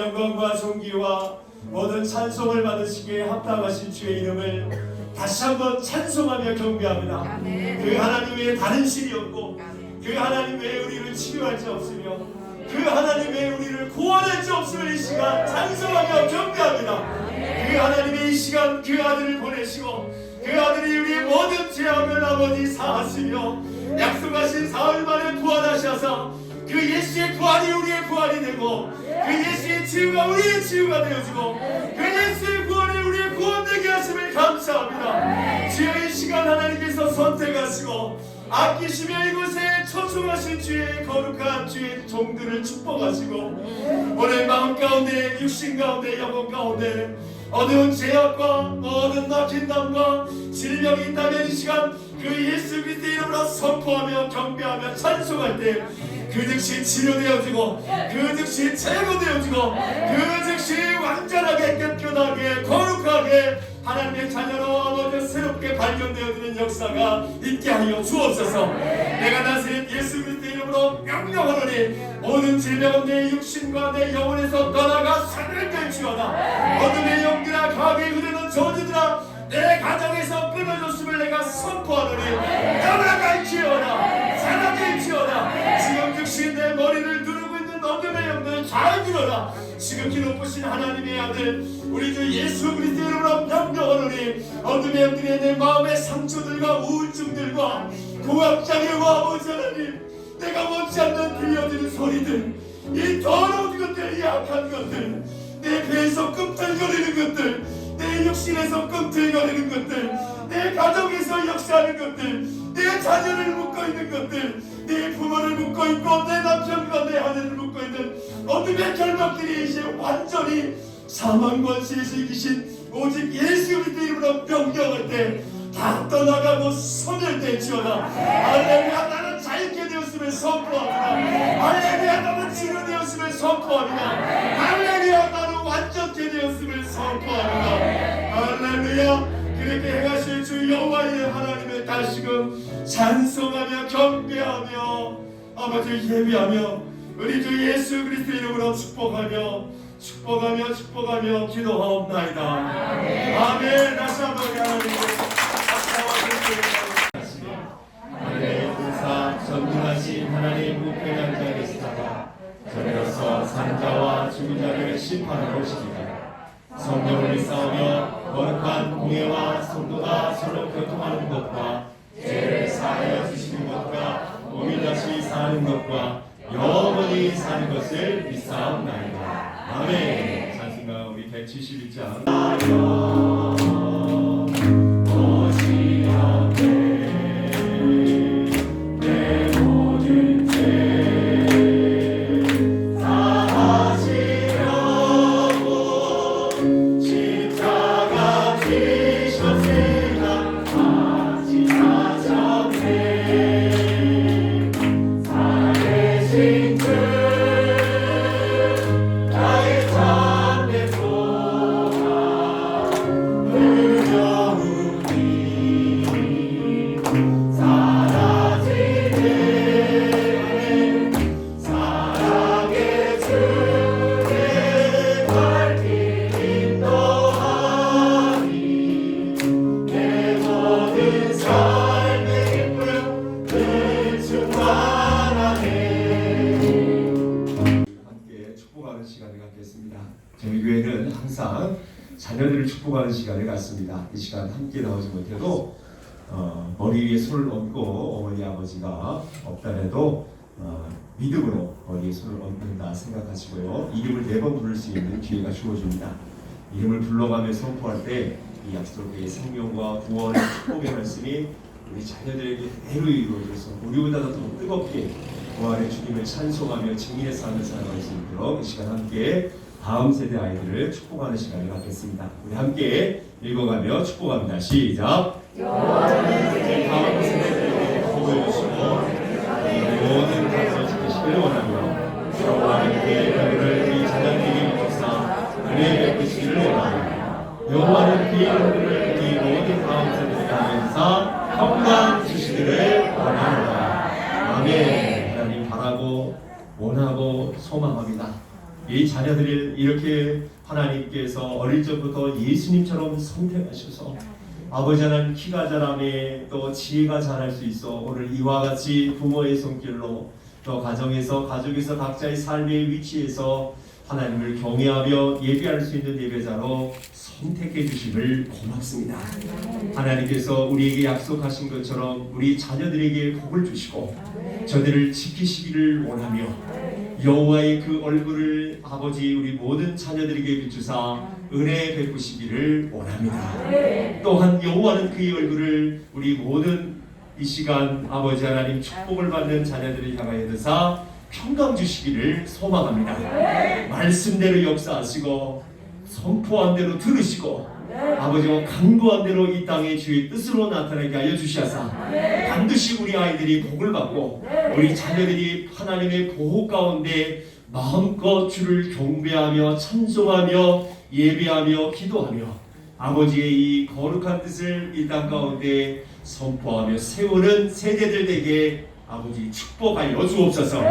영광과 존귀와 모든 찬송을 받으시기에 합당하신 주의 이름을 다시 한번 찬송하며 경배합니다. 그 하나님 외에 다른 신이 없고 그 하나님 외에 우리를 치유할 자 없으며 그 하나님 외에 우리를 구원할 자 없음을 이 시간 찬송하며 경배합니다. 그 하나님이 이 시간 그 아들을 보내시고 그 아들이 우리의 모든 죄악을 아버지 사하시며 약속하신 사흘 만에 부활하셔서 그 예수의 부활이 우리의 부활이 되고 그 예수의 치유가 우리의 치유가 되어지고 그 예수의 구원이 우리의 구원되게 하심을 감사합니다. 주여 이 시간 하나님께서 선택하시고 아끼시며 이곳에 초청하신 주의 거룩한 주의 종들을 축복하시고 오늘 마음 가운데 육신 가운데 영혼 가운데 어두운 죄악과 모든 막힌 담과 질병이 있다면 이 시간 그 예수 그리스도의 이름으로 선포하며 경배하며 찬송할 때 그 즉시 치료되어지고 그 즉시 제거되어지고 그 즉시 완전하게 깨끗하게 거룩하게 하나님의 자녀로 아버지 새롭게 발견되어지는 역사가 있게 하여 주옵소서. 내가 나서린 예수 그리스도의 이름으로 명령하노니 모든 질병은 내 육신과 내 영혼에서 떠나가 사멸될지어다. 어둠의 영들아 강하게 흐르는 저주들아 내 가정에서 끊어졌음을 내가 선포하노니 떠나갈지어다. 사라질지어다. 지금 즉시 내 머리를 누르고 있는 어둠의 영들 잘 들어라. 지극히 높으신 하나님의 아들 우리 주 예수 그리스도의 이름으로 명령하노니 어둠의 영들이 내 마음의 상처들과 우울증들과 고압장애와 아버지 하나님 내가 원치 않는 들려지는 소리들 이 더러운 것들 이 악한 것들 내 배에서 꿈틀거리는 것들 내 육신에서 꿈틀거리는 것들 내 가정에서 역사하는 것들 내 자녀를 묶고 있는 것들 내 부모를 묶고 있고 내 남편과 내 아내를 묶고 있는 어둠의 결박들이 이제 완전히 사망 권세에서 이기신 오직 예수 그리스도의 이름으로 명령할 때 다 떠나가고 소멸될지어다. 할렐루야. 나는 자유케 되었음을 선포합니다. 할렐루야. 나는 치료되었음을 선포합니다. 할렐루야. 나는 완전케 되었음을 선포합니다. 할렐루야. 그렇게 행하실 주 여호와의 하나님을 다시금 찬송하며 경배하며 아버지 예비하며 우리 주 예수 그리스도의 이름으로 축복하며 기도하옵나이다. 아멘. 다시 한번 하나님께 하늘의 군사 전능하신 하나님 우편한 자 계시다가 저리로서 산자와 죽은 자를 심판하러 오시리라. 성령을 믿사오며 거룩한 공예와 성도가 서로 교통하는 것과 죄를 사하여 주시는 것과 몸이 다시 사는 것과 영원히 사는 것을 믿사옵나이다. 아멘. 찬송가 우리 171장 저희 교회는 항상 자녀들을 축복하는 시간을 갖습니다. 이 시간 함께 나오지 못해도 머리 위에 손을 얹고 어머니 아버지가 없더라도 믿음으로 머리에 손을 얹는다 생각하시고요. 이름을 4번 부를 수 있는 기회가 주어집니다. 이름을 불러가며 선포할 때 이 약속의 생명과 구원의 축복의 말씀이 우리 자녀들에게 그대로 이루어져서 우리보다 더 뜨겁게 부활의 주님을 찬송하며 증인의 삶을 살아갈 수 있도록 이 시간 함께 다음 세대 아이들을 축복하는 시간을 갖겠습니다. 우리 함께 읽어가며 축복합니다. 시작! 다음 세대들에게 복을 주시고 모든 것을 지키시기를 원하며 여호와 함께 너희를 이 자녀들이 주사 은혜 베푸시기를 원하며 여호와는 그 이름을 이 모든 다음 세대들에게 하면서 평강 주시기를 원합니다. 아멘. 하나님 바라고 원하고 소망합니다. 이 자녀들을 이렇게 하나님께서 어릴 적부터 예수님처럼 선택하셔서 아버지 하나님 키가 자라매 또 지혜가 자랄 수 있어 오늘 이와 같이 부모의 손길로 또 가정에서 가족에서 각자의 삶의 위치에서 하나님을 경외하며 예배할 수 있는 예배자로 선택해 주심을 고맙습니다. 하나님께서 우리에게 약속하신 것처럼 우리 자녀들에게 복을 주시고 저들을 지키시기를 원하며 여호와의 그 얼굴을 아버지 우리 모든 자녀들에게 비추사 은혜 베푸시기를 원합니다. 또한 여호와는 그의 얼굴을 우리 모든 이 시간 아버지 하나님 축복을 받는 자녀들을 향하여 드사 평강 주시기를 소망합니다. 말씀대로 역사하시고 선포한 대로 들으시고 아버지와 간구한 대로 이 땅에 주의 뜻으로 나타나게 하여 주시옵소서. 반드시 우리 아이들이 복을 받고 우리 자녀들이 하나님의 보호 가운데 마음껏 주를 경배하며 찬송하며 예배하며 기도하며 아버지의 이 거룩한 뜻을 이 땅 가운데 선포하며 세우는 세대들 되게 아버지 축복하여 주옵소서.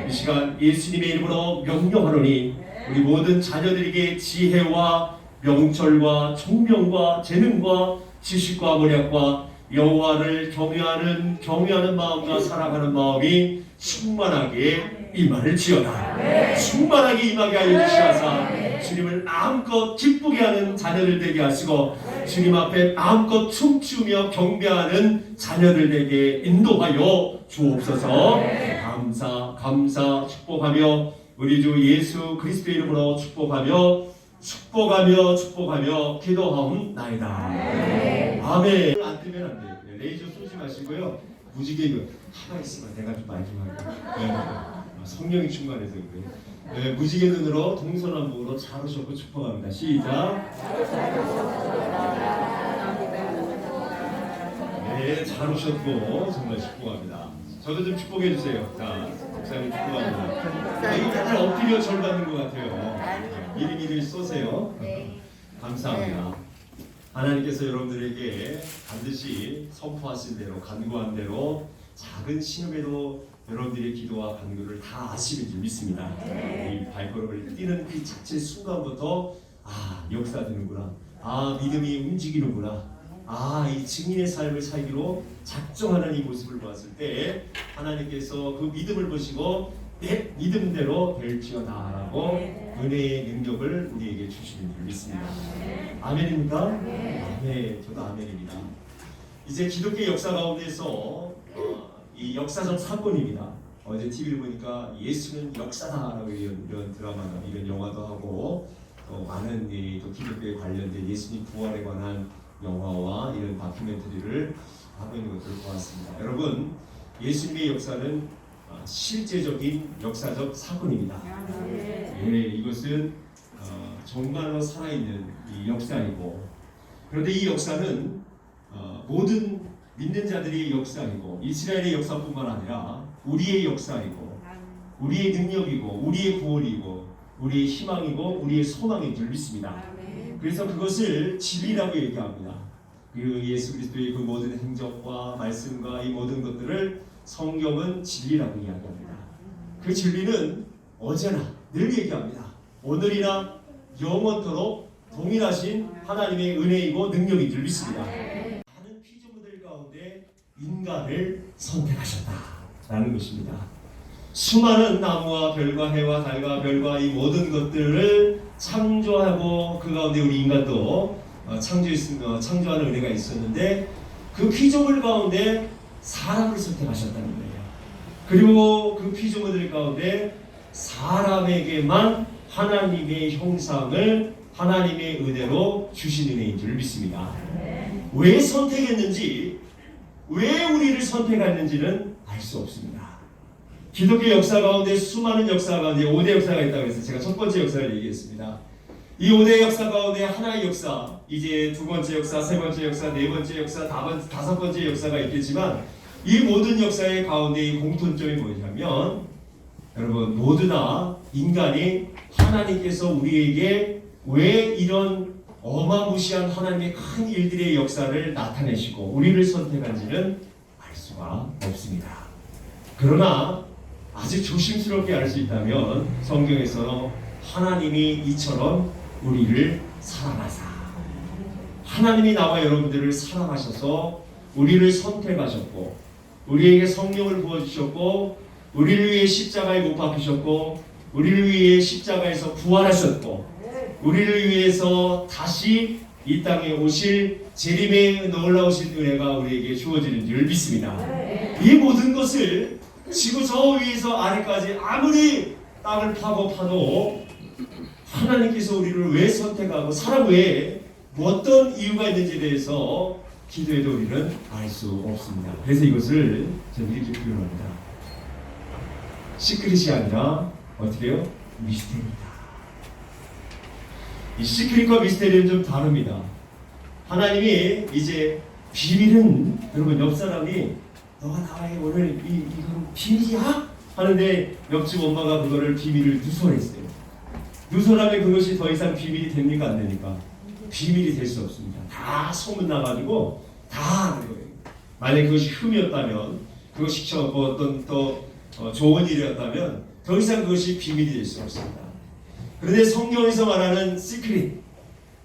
이 시간 예수님의 이름으로 명령하노니 우리 모든 자녀들에게 지혜와 명철과 총명과 재능과 지식과 모략과 여호와를 경외하는 마음과 사랑하는 마음이 충만하게 임할지어다. 충만하게 임하게 하여 주시옵소서. 주님을 마음껏 기쁘게 하는 자녀들 되게 하시고 주님 앞에 마음껏 춤추며 경배하는 자녀들 되게 인도하여 주옵소서. 감사 축복하며 우리 주 예수 그리스도의 이름으로 축복하며 기도하옵나이다. 아멘. 안 뜨면 안 돼요. 레이저 쏘지 마시고요. 무지개 하나 있으면 내가 좀 많이 좀 하고 성령이 충만해서 그래요. 네, 무지개 눈으로 동서남북으로 자르셨고 축복합니다. 시작. 네, 자르셨고 정말 축복합니다. 저도 좀 축복해 주세요. 자, 목사님 축복합니다. 이거 다들 엎드려 절 받는 것 같아요. 미리미리 쏘세요. 감사합니다. 하나님께서 여러분들에게 반드시 선포하신 대로 간구한 대로 작은 신음에도 여러분들의 기도와 간구를 다 아시는 줄 믿습니다. 이 발걸음을 뛰는 그 자체 순간부터 역사되는구나. 믿음이 움직이는구나. 이 증인의 삶을 살기로 작정하는 이 모습을 보았을 때 하나님께서 그 믿음을 보시고 내 믿음대로 될지어다라고 은혜의 능력을 우리에게 주시는 줄 믿습니다. 아멘입니까? 아멘. 저도 아멘입니다. 이제 기독교 역사 가운데서 이 역사적 사건입니다. 어제 TV를 보니까 예수는 역사다라고 이런 드라마나 이런 영화도 하고 또 많은 또 기독교에 관련된 예수님 부활에 관한 영화와 이런 다큐멘터리를 하고 있는 것들을 보았습니다. 여러분, 예수님의 역사는 실제적인 역사적 사건입니다. 이것은 정말로 살아있는 이 역사이고, 그런데 이 역사는 모든 믿는 자들의 역사이고 이스라엘의 역사뿐만 아니라 우리의 역사이고 우리의 능력이고 우리의 구원이고 우리의 희망이고 우리의 소망인 줄 믿습니다. 그래서 그것을 진리라고 얘기합니다. 그 예수 그리스도의 그 모든 행적과 말씀과 이 모든 것들을 성경은 진리라고 이야기합니다. 그 진리는 언제나 늘 얘기합니다. 오늘이나 영원토록 동일하신 하나님의 은혜이고 능력인 줄 믿습니다. 많은 피조물들 가운데 인간을 선택하셨다라는 것입니다. 수많은 나무와 별과 해와 달과 별과 이 모든 것들을 창조하고 그 가운데 우리 인간도 창조하는 은혜가 있었는데 그 피조물 가운데 사람을 선택하셨다는 거예요. 그리고 그 피조물들 가운데 사람에게만 하나님의 형상을 하나님의 은혜로 주신 은혜인 줄 믿습니다. 왜 선택했는지, 왜 우리를 선택했는지는 알 수 없습니다. 기독교 역사 가운데 수많은 역사 가운데 5대 역사가 있다고 해서 제가 첫 번째 역사를 얘기했습니다. 이 5대 역사 가운데 하나의 역사, 이제 두 번째 역사, 세 번째 역사, 네 번째 역사, 다섯 번째 역사가 있겠지만 이 모든 역사의 가운데 이 공통점이 뭐냐면 여러분 모두 다 인간이 하나님께서 우리에게 왜 이런 어마무시한 하나님의 큰 일들의 역사를 나타내시고 우리를 선택한지는 알 수가 없습니다. 그러나 아주 조심스럽게 알 수 있다면 성경에서 하나님이 이처럼 우리를 사랑하사, 하나님이 나와 여러분들을 사랑하셔서 우리를 선택하셨고 우리에게 성령을 부어주셨고 우리를 위해 십자가에 못 박히셨고 우리를 위해 십자가에서 부활하셨고 우리를 위해서 다시 이 땅에 오실 재림의 놀라우신 은혜가 우리에게 주어지는 줄 믿습니다. 이 모든 것을 지구 저 위에서 아래까지 아무리 땅을 파도 하나님께서 우리를 왜 선택하고 사람 외에 어떤 이유가 있는지에 대해서 기도해도 우리는 알 수 없습니다. 그래서 이것을 저는 이렇게 표현합니다. 시크릿이 아니라 어떻게 해요? 미스테리다. 이 시크릿과 미스테리는 좀 다릅니다. 하나님이 이제 비밀은, 여러분 옆 사람이 너가 나와의 오늘 이건 비밀이야? 하는데 옆집 엄마가 그거를 비밀을 누설했어요. 누설하면 그것이 더 이상 비밀이 됩니까? 안 됩니까? 비밀이 될 수 없습니다. 다 소문나가지고 다 아는 거예요. 만약 그것이 흠이었다면, 그것이 어떤 좋은 일이었다면 더 이상 그것이 비밀이 될 수 없습니다. 그런데 성경에서 말하는 시크릿,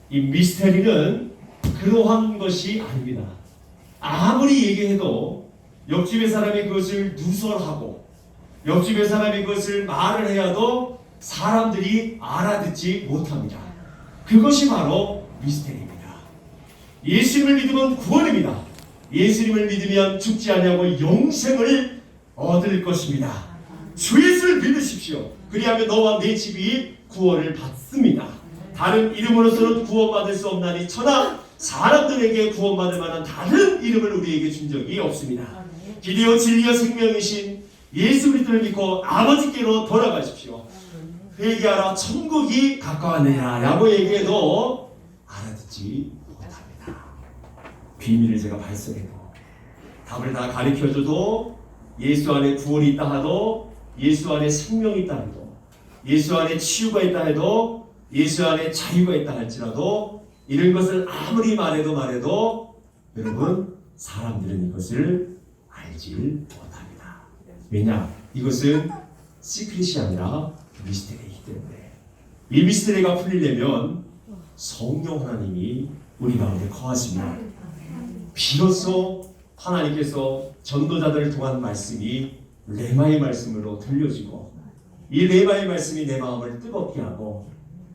이 미스테리는 그러한 것이 아닙니다. 아무리 얘기해도 옆집의 사람이 그것을 누설하고 옆집의 사람이 그것을 말을 해야도 사람들이 알아듣지 못합니다. 그것이 바로 미스테리입니다. 예수님을 믿으면 구원입니다. 예수님을 믿으면 죽지 아니하고 영생을 얻을 것입니다. 주 예수를 믿으십시오. 그리하면 너와 내 집이 구원을 받습니다. 다른 이름으로서는 구원받을 수 없나니 천하 사람들에게 구원받을 만한 다른 이름을 우리에게 준 적이 없습니다. 길이요 진리요 생명이신 예수 그리스도를 믿고 아버지께로 돌아가십시오. 회개하라 천국이 가까웠느냐 라고 얘기해도 알아듣지 못합니다. 비밀을 제가 발설해도 답을 다 가르쳐줘도 예수 안에 구원이 있다 하도 예수 안에 생명이 있다 해도 예수 안에 치유가 있다 해도 예수 안에 자유가 있다 할지라도 이런 것을 아무리 말해도 여러분 사람들은 이것을 알지 못합니다. 왜냐? 이것은 시크릿이 아니라 미스테리이기 때문에 이 미스테리가 풀리려면 성령 하나님이 우리 가운데 거하시면 비로소 하나님께서 전도자들을 통한 말씀이 레마의 말씀으로 들려지고 이 레마의 말씀이 내 마음을 뜨겁게 하고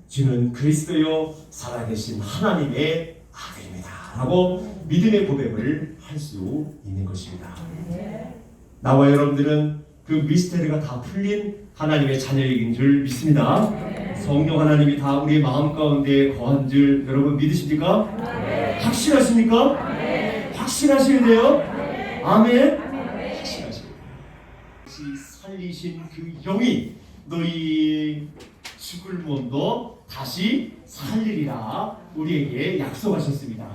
주는 그리스도요 살아계신 하나님의 아들입니다 라고 믿음의 고백을 할 수 있는 것입니다. 나와 여러분들은 그 미스테리가 다 풀린 하나님의 자녀인 줄 믿습니다. 성령 하나님이 다 우리의 마음 가운데 거한 줄 여러분 믿으십니까? 확실하십니까? 확실하셔야 돼요. 아멘. 확실하셔야 돼요. 살리신 그 영이 너희 죽을 몸도 다시 살리리라 우리에게 약속하셨습니다.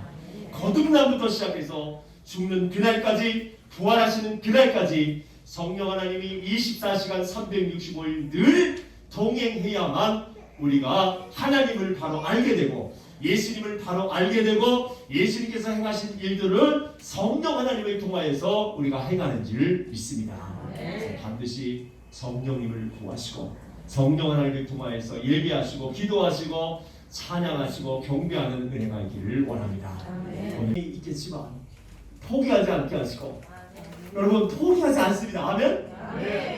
거듭남부터 시작해서 죽는 그날까지 부활하시는 그날까지 성령 하나님이 24시간 365일 늘 동행해야만 우리가 하나님을 바로 알게 되고 예수님을 바로 알게 되고 예수님께서 행하신 일들을 성령 하나님을 통하여서 우리가 행하는 줄 믿습니다. 그래서 반드시 성령님을 구하시고 성령 하나님을 통하여서 예배하시고 기도하시고 찬양하시고 경배하는 은혜가 있기를 원합니다. 고민이 있겠지만 포기하지 않게 하시고 여러분 포기하지 않습니다. 아멘?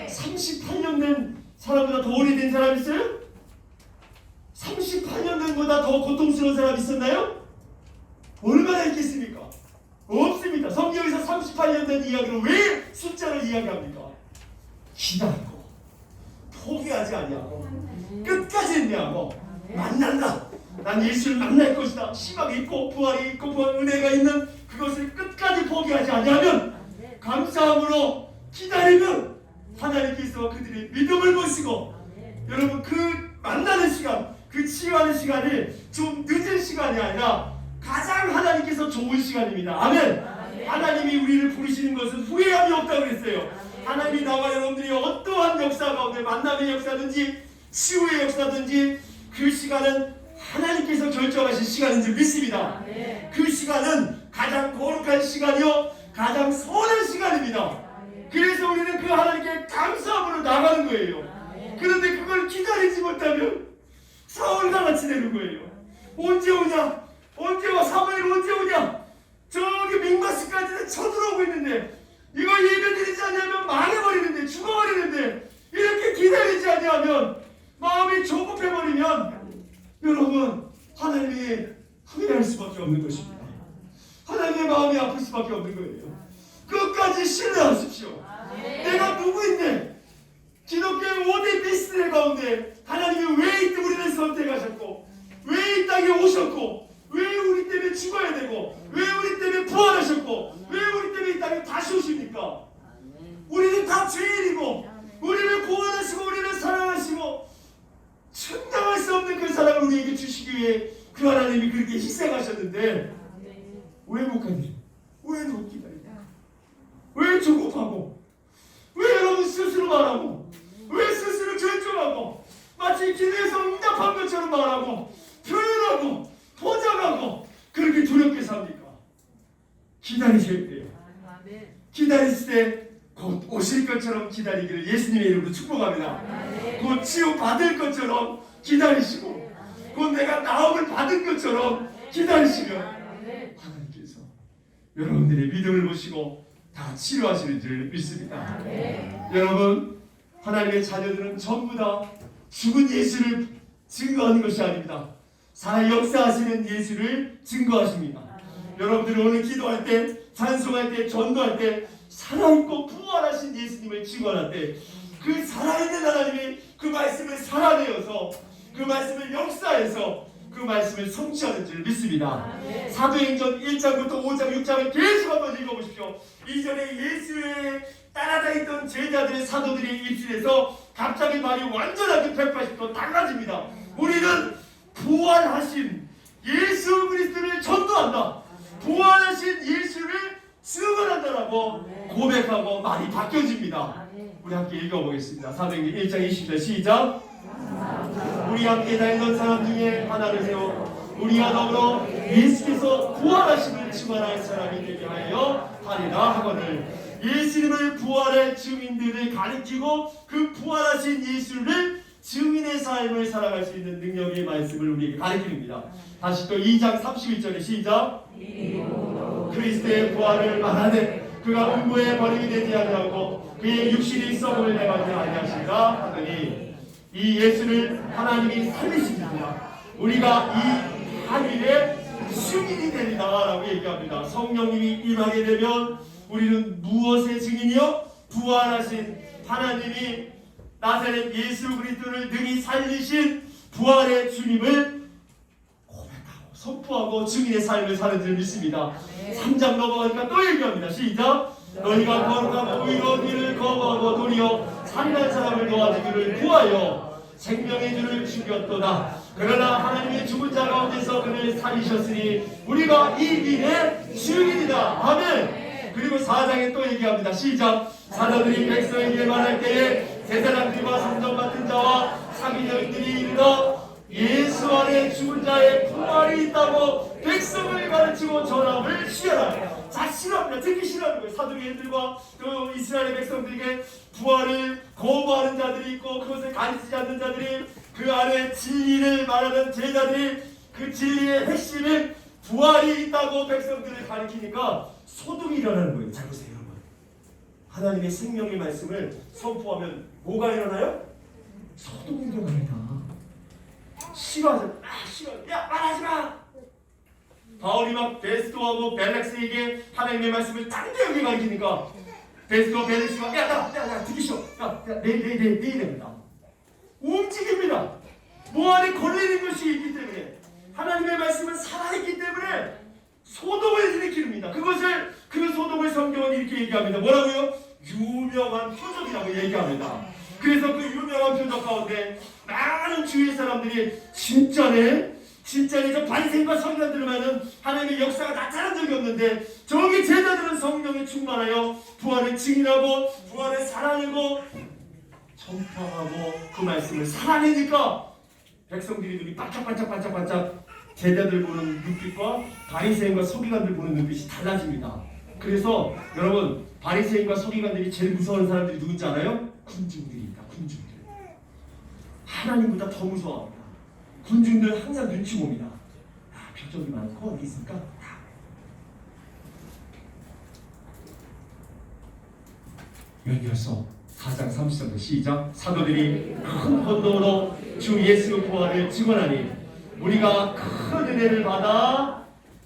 38년 된 사람보다 더 오래된 사람 있어요? 38년 된 보다 더 고통스러운 사람 있었나요? 얼마나 있겠습니까? 없습니다. 성경에서 38년 된 이야기를 왜 숫자를 이야기합니까? 기다리고 포기하지 아니하고 끝까지 인내하고 만난다. 난 예수를 만날 것이다. 희망이 있고 부활이 있고 부활 은혜가 있는 그것을 끝까지 포기하지 아니하면 감사함으로 기다리면 하나님께서 그들의 믿음을 보시고 여러분 그 만나는 시간 그 치유하는 시간이 좀 늦은 시간이 아니라 가장 하나님께서 좋은 시간입니다. 아멘. 하나님이 우리를 부르시는 것은 후회함이 없다고 그랬어요. 하나님이 나와 여러분들이 어떠한 역사 가운데 만남의 역사든지 치유의 역사든지 그 시간은 하나님께서 결정하신 시간인 줄 믿습니다. 그 시간은 가장 거룩한 시간이요 가장 선한 시간입니다. 그래서 우리는 그 하나님께 감사함으로 나가는 거예요. 그런데 그걸 기다리지 못하면 사울과 같이 되는 거예요. 언제 오냐? 언제 와? 사무엘 언제 오냐? 저기 민가스까지는 쳐들어오고 있는데 이거 예배드리지 않으면 망해버리는데, 죽어버리는데, 이렇게 기다리지 않으면 마음이 조급해버리면 여러분 하나님이 후회할 수밖에 없는 것입니다. 하나님의 마음이 아플 수밖에 없는 거예요. 끝까지 신뢰하십시오. 내가 누구인데, 기독교의 5대 미스터리 가운데 하나님이 왜 이때 우리를 선택하셨고, 왜 이 땅에 오셨고, 왜 우리 때문에 죽어야 되고, 왜 우리 때문에 부활하셨고, 왜 우리 때문에 이 땅에 다시 오십니까? 우리는 다 죄인이고, 우리를 구원하시고, 우리를 사랑하시고, 충당할 수 없는 그 사랑을 우리에게 주시기 위해 그 하나님이 그렇게 희생하셨는데 왜 못 가냐? 왜 못 기다리냐? 왜 조급하고, 왜 여러분 스스로 말하고, 왜 스스로 결정하고, 마치 기도에서 응답한 것처럼 말하고, 표현하고, 포장하고, 그렇게 두렵게 삽니까? 기다리셔야 돼요. 기다리실 때 곧 오실 것처럼 기다리기를 예수님의 이름으로 축복합니다. 곧 치유 받을 것처럼 기다리시고, 곧 내가 나음을 받은 것처럼 기다리시면 하나님께서 여러분들의 믿음을 보시고 다 치료하시는 줄 믿습니다. 여러분, 하나님의 자녀들은 전부 다 죽은 예수를 증거하는 것이 아닙니다. 살아 역사하시는 예수를 증거하십니다. 여러분들이 오늘 기도할 때, 찬송할 때, 전도할 때 살아있고 부활하신 예수님을 증거할 때 그 살아있는 하나님이 그 말씀을 살아내어서 그 말씀을 역사해서 그 말씀을 성취하는 줄 믿습니다. 사도행전 1장부터 5장, 6장을 계속 한번 읽어보십시오. 이전에 예수의 따라다니던 제자들의 사도들의 입술에서 갑자기 말이 완전하게 180도 달라집니다. 우리는 부활하신 예수 그리스도를 전도한다, 부활하신 예수를 증언한다라고 고백하고 말이 바뀌어집니다. 우리 함께 읽어보겠습니다. 사도행전 1장 20절 시작. 우리 함께 다니던 사람 중에 하나를 세워 우리와 더불어 예수께서 부활하심을 증언할 사람이 되게 하여 하리라 하거늘, 예수님을 부활의 증인들을 가리키고 그 부활하신 예수를 증인의 삶을 살아갈 수 있는 능력의 말씀을 우리에게 가르칩니다. 다시 또 2장 31절에 시작. 그리스도의 부활을 말하되 그가 음부에 버림이 되지 아니하고 그의 육신이 썩음을 내가지 아니하시리라 하더니, 이 예수를 하나님이 살리십니다. 우리가 이 하늘의 증인이 되리라 라고 얘기합니다. 성령님이 임하게 되면 우리는 무엇의 증인이요? 부활하신 하나님이 나사렛 예수 그리스도를 능히 살리신 부활의 주님을 고백하고 선포하고 증인의 삶을 사는 줄 믿습니다. 3장 넘어가니까 또 얘기합니다. 시작. 너희가 거룩하고 의로운 일을 거부하고 도리어 살인한 사람을 도와주기를 구하여 생명의 주를 죽였도다. 그러나 하나님의 죽은 자 가운데서 그를 살리셨으니 우리가 이 일의 증인이다. 아멘. 그리고 4장에 또 얘기합니다. 시작. 사도들이 백성에게 말할 때에 제사장들과 성전 맡은 자와 사기자들이 이르러 예수 안에 죽은 자의 부활이 있다고 백성을 가르치고 전함을 시하라. 자, 싫어합니다. 듣기 싫어하는 거예요. 사두개인들과 그 이스라엘 백성들에게 부활을 거부하는 자들이 있고 그것을 가르치지 않는 자들이, 그 안에 진리를 말하는 제자들이 그 진리의 핵심인 부활이 있다고 백성들을 가르치니까 소동이 일어나는 거예요. 잘 보세요, 여러분. 하나님의 생명의 말씀을 선포하면 뭐가 일어나요? 소동이 일어납니다. 싫어하죠. 싫어. 야, 말하지 마. 바울이 막 베스도하고 벨렉스에게 하나님의 말씀을 당대하게 가르치니까 베스도와 벨렉스가 야, 듣기 싫어. 내일입니다. 움직입니다. 뭐 안에 걸리는 것이 있기 때문에, 하나님의 말씀은 살아있기 때문에 소동을 일으킵니다. 그 소동을 성경은 이렇게 얘기합니다. 뭐라고요? 유명한 표적이라고 얘기합니다. 그래서 그 유명한 표적 가운데 많은 주위의 사람들이 진짜네, 저 바리새인과 서기관들만은 하나님의 역사가 나타난 적이 없는데 저기 제자들은 성령에 충만하여 부활을 증인하고 부활을 살아내고 전파하고 그 말씀을 살아내니까 백성들이 눈이 반짝반짝 제자들 보는 눈빛과 바리새인과 서기관들 보는 눈빛이 달라집니다. 그래서 여러분, 바리새인과 서기관들이 제일 무서워하는 사람들이 누군지 알아요? 군중들입니다. 군중들. 하나님보다 더 무서워합니다. 군중들 항상 눈치 봅니다. 표적이 많고 어디 있을까? 여기서 4장 30절부터 시작. 사도들이 큰 번동으로 주 예수 부활을 증언하니 우리가 큰 은혜를 받아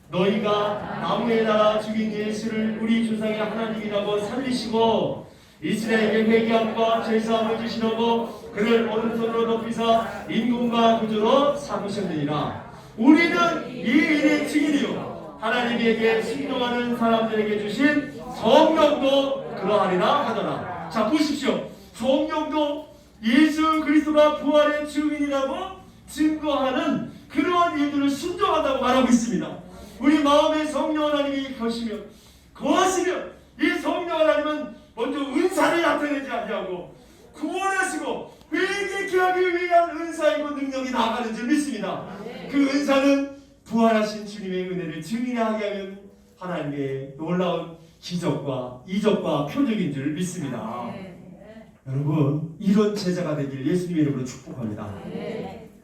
너희가 나무에 달아 죽인 예수를 우리 조상의 하나님이라고 살리시고 이스라엘에게 회개함과 죄사함을 주시려고 그를 오른손으로 높이사 임금과 구주로 삼으셨느니라. 우리는 이 일의 증인이요 하나님에게 순종하는 사람들에게 주신 성령도 그러하리라 하더라. 자, 보십시오. 성령도 예수 그리스도가 부활의 증인이라고 증거하는 그러한 일들을 순종한다고 말하고 있습니다. 우리 마음에 성령 하나님이 거하시면 이 성령 하나님은 먼저 은사를 나타내지 아니하고 구원하시고 회개케 하기 위한 은사이고 능력이 나아가는 줄 믿습니다. 그 은사는 부활하신 주님의 은혜를 증인하게 하는 하나님의 놀라운 기적과 이적과 표적인 줄 믿습니다. 여러분, 이런 제자가 되길 예수님의 이름으로 축복합니다.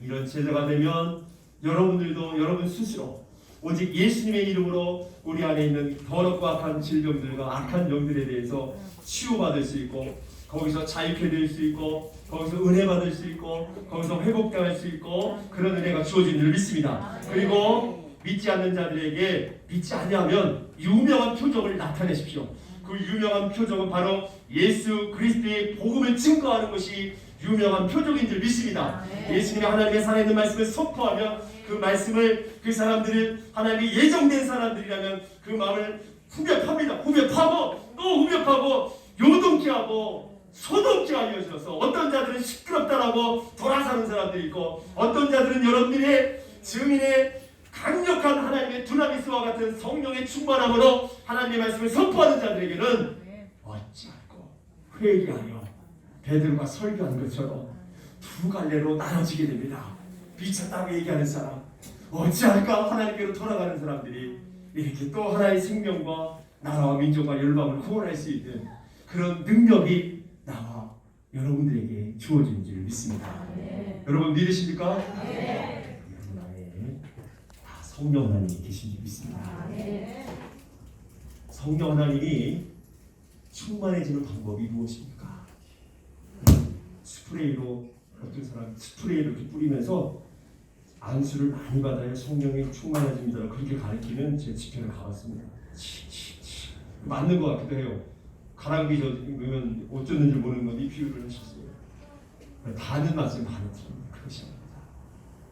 이런 제자가 되면 여러분들도 여러분 스스로 오직 예수님의 이름으로 우리 안에 있는 더럽고 악한 질병들과 악한 영들에 대해서 치유받을 수 있고 거기서 자유케 될 수 있고 거기서 은혜 받을 수 있고 거기서 회복당할 수 있고 그런 은혜가 주어진 줄 믿습니다. 그리고 믿지 않는 자들에게 믿지 아니하면 유명한 표적을 나타내십시오. 그 유명한 표적은 바로 예수 그리스도의 복음을 증거하는 것이 유명한 표적인 줄 믿습니다. 예수님이 하나님의 살아있는 말씀을 선포하며 그 말씀을 그 사람들을 하나님이 예정된 사람들이라면 그 마음을 후벼팝니다. 후벼파고 또 후벼파고 요동케 하고 소동케 하여주셔서 어떤 자들은 시끄럽다라고 돌아서는 사람들이 있고 어떤 자들은 여러분들의 증인의 강력한 하나님의 두나미스와 같은 성령의 충만함으로 하나님의 말씀을 선포하는 자들에게는 어찌하고 회개하여 베드로가 설교한 것처럼 두 갈래로 나눠지게 됩니다. 미쳤다고 얘기하는 사람, 어찌할까 하나님께로 돌아가는 사람들이 이렇게 또 하나의 생명과 나라와 민족과 열방을 구원할 수 있는 그런 능력이 나와 여러분들에게 주어진 줄 믿습니다. 여러분 믿으십니까? 여러분 안에 성령 하나님이 계신 줄 믿습니다. 성령 하나님이 충만해지는 방법이 무엇입니까? 스프레이로 어떤 사람 스프레이를 이렇게 뿌리면서 안수를 많이 받아야 성령이 충만해집니다. 그렇게 가르치는 제 집회를 가봤습니다. 맞는 것 같기도 해요. 가랑비 젖으면 어쩌는지 모르는 건 이 비유를 하셨어요. 다는 말씀 반은 틀립니다. 그것이 아닙니다.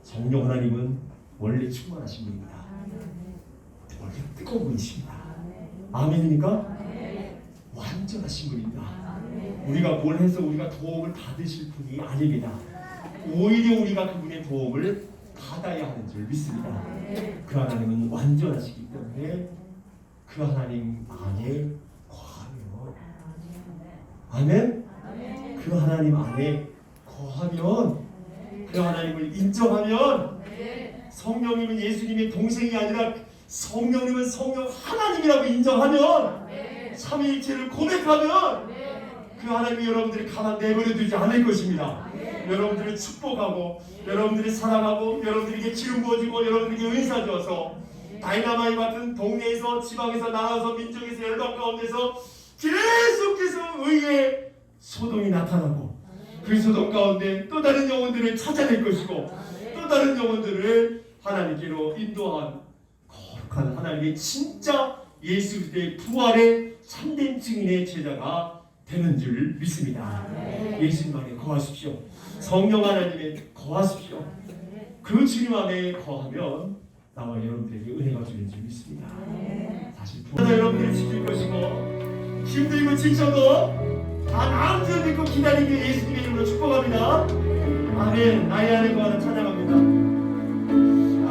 성령 하나님은 원래 충만하신 분입니다. 원래 뜨거운 분이십니다. 아멘입니까? 완전하신 분입니다. 우리가 뭘 해서 우리가 도움을 받으실 분이 아닙니다. 오히려 우리가 그분의 도움을 받아야 하는 줄 믿습니다. 그 하나님은 완전하시기 때문에 그 하나님 안에 거하며 아멘? 그 하나님 안에 거하면 그 하나님을 인정하면 성령님은 예수님의 동생이 아니라 성령님은 성령 하나님이라고 인정하면 삼위일체를 고백하면 그 하나님이 여러분들이 가만 내버려 두지 않을 것입니다. 여러분들을 축복하고 여러분들이 사랑하고 여러분들에게 기름 부어주고 여러분들에게 은사 주어서 다이나마이트 같은 동네에서 지방에서 나라에서 민족에서 열방 가운데서 계속해서 의의 소동이 나타나고 그 소동 가운데 또 다른 영혼들을 찾아낼 것이고 또 다른 영혼들을 하나님께로 인도한 거룩한 하나님의 진짜 예수 그리스도의 부활의 참된 증인의 제자가 되는 줄 믿습니다. 예수님 안에 거하십시오. 성령 하나님에 거하십시오. 그 주님 안에 거하면 나와 여러분들에게 은혜가 주는 줄 믿습니다. 사실 부활 여러분들을 지킬 것이고 힘들고 지쳐도 다 나은 줄 믿고 기다리는 예수님의 이름으로 축복합니다. 아멘. 나의 안에 거하는 찬양합니다.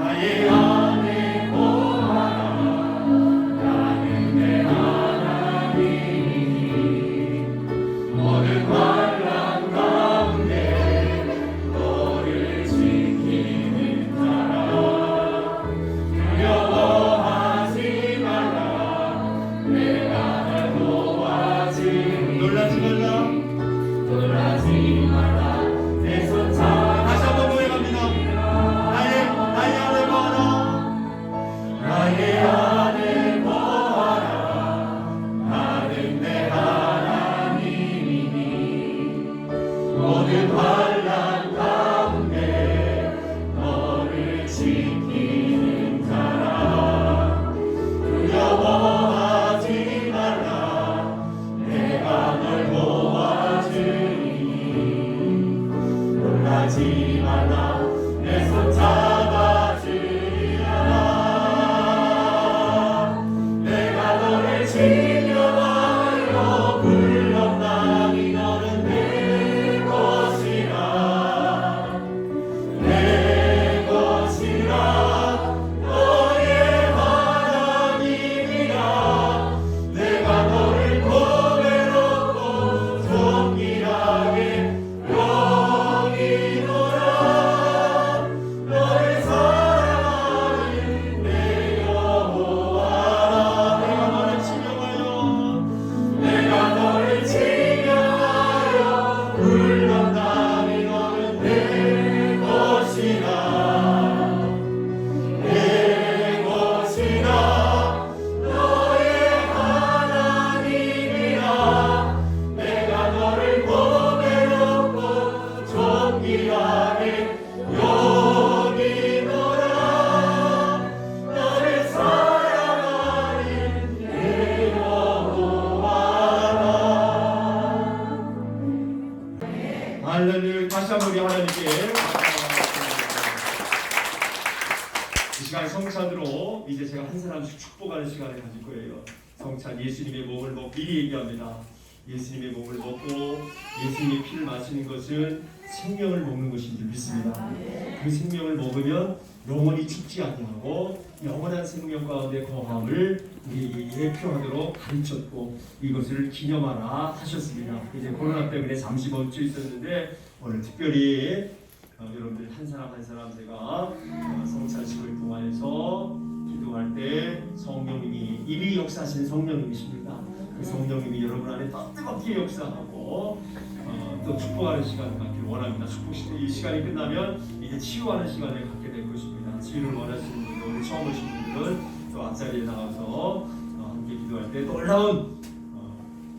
나의 안에 거하라 나는 내 하나님이 모든 환난 가운데 너를 지키는 자라 두려워하지 말라 내가 널 도와지 놀라지 말라 내 손 잡아 다시 한번 고백합니다. 지키는 자라 두려워하지 말라 내가 널 도와주리니 놀라지 말라 내 손 잡아주리라 내가 너를 징명하여 불렀나니 너는 내 것이라 내 것이라 너의 하나님이라 내가 너를 고백하고 정밀하게 여기노라 너를 사랑하는 내 여호와라 내가 너를 징명하여 불렀나니 너는 내 것이라 내 것이라 너의 하나님이라 내가 너를 보배롭고 존귀하게 여기노라 너를 사랑하는 내 여호와라 할렐루야. 다시 한번 우리 하나님께 이 시간 성찬으로 이제 제가 한 사람씩 축복하는 시간을 가질 거예요. 성찬 예수님의 몸을 먹고 미리 얘기합니다. 예수님의 몸을 먹고 예수님의 피를 마시는 것은 생명을 먹는 것인 줄 믿습니다. 그 생명을 먹으면 영원히 죽지 아니하고 영원한 생명 가운데 거함을 우리에게 표하도록 가르쳤고 이것을 기념하라 하셨습니다. 이제 코로나 때문에 잠시 멈춰 있었는데 오늘 특별히 여러분들 한 사람 한 사람 제가 성찬식을 통하여서 기도할 때 성령님이 이미 역사하신 성령님이십니다. 그 성령님이 여러분 안에 더 뜨겁게 역사하고 또 축복하는 시간을 갖기를 원합니다. 이 시간이 끝나면 이제 치유하는 시간을 갖게 될 것입니다. 치유를 원하시는 분들, 오늘 처음 오신 분들은 또 앞자리에 나와서 함께 기도할 때 놀라운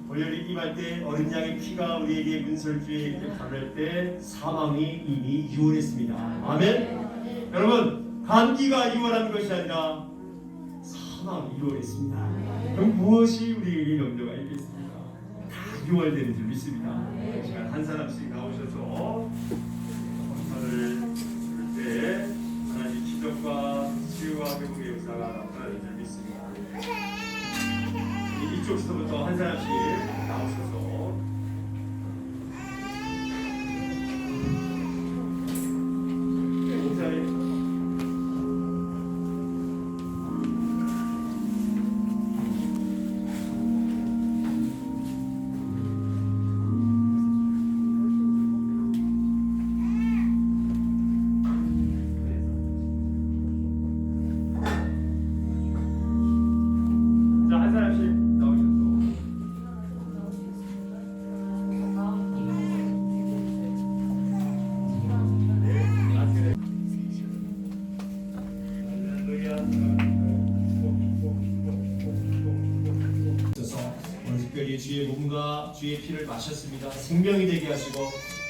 보혈이 임할 때 어린 양의 피가 우리에게 문설주에 이렇게 바를 때 사망이 이미 유월했습니다. 아멘. 여러분 감기가 유월한 것이 아니라 사망이 유월했습니다. 그럼 무엇이 우리에게 염려가 있겠습니까? 다 유월되는 줄 믿습니다. 이 시간 한 사람씩 나오셔서 성찬을 부를 때 하나님 기적과 치유와 회복의 역사가 나타나는 줄 믿습니다. 이쪽서부터 한 사람씩 나오셔서 인사해. 자, 한 사람씩 나오셔서 오늘 특별히 주의 몸과 주의 피를 마셨습니다. 생명이 되게 하시고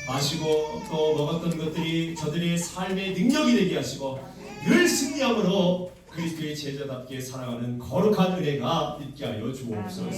마시고 또 먹었던 것들이 저들의 삶의 능력이 되게 하시고 늘 승리함으로 그리스도의 제자답게 살아가는 거룩한 은혜가 있게 하여 주옵소서.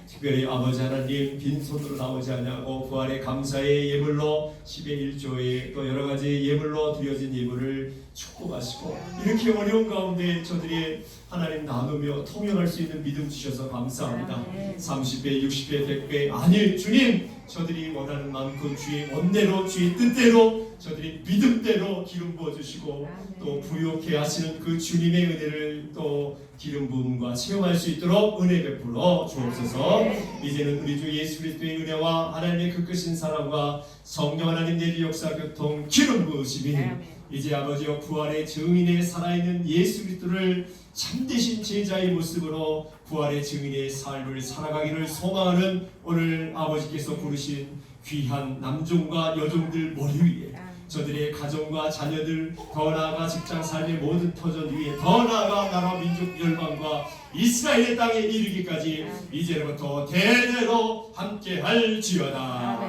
특별히 아버지 하나님 빈손으로 나오지 않냐고 부활의 감사의 예물로 10의 1조에 또 여러가지 예물로 드려진 예물을 축복하시고 이렇게 어려운 가운데 저들이 하나님 나누며 통용할 수 있는 믿음 주셔서 감사합니다. 30배 60배 100배 아니 주님 저들이 원하는 만큼 주의 원대로 주의 뜻대로 저들이 믿음대로 기름 부어주시고 또 부욕해 하시는 그 주님의 은혜를 또 기름 부음과 체험할 수 있도록 은혜 베풀어 주옵소서. 이제는 우리 주 예수 그리스도의 은혜와 하나님의 그 크신 사랑과 성령 하나님 내리 역사 교통 기름 부으심이 이제 아버지여 부활의 증인의 살아있는 예수 그리스도를 참되신 제자의 모습으로 부활의 증인의 삶을 살아가기를 소망하는 오늘 아버지께서 부르신 귀한 남종과 여종들 머리 위에 저들의 가정과 자녀들 더 나아가 직장 삶의 모든 터전 위에 더 나아가 나라 민족 열방과 이스라엘의 땅에 이르기까지 이제부터 대대로 함께할지어다.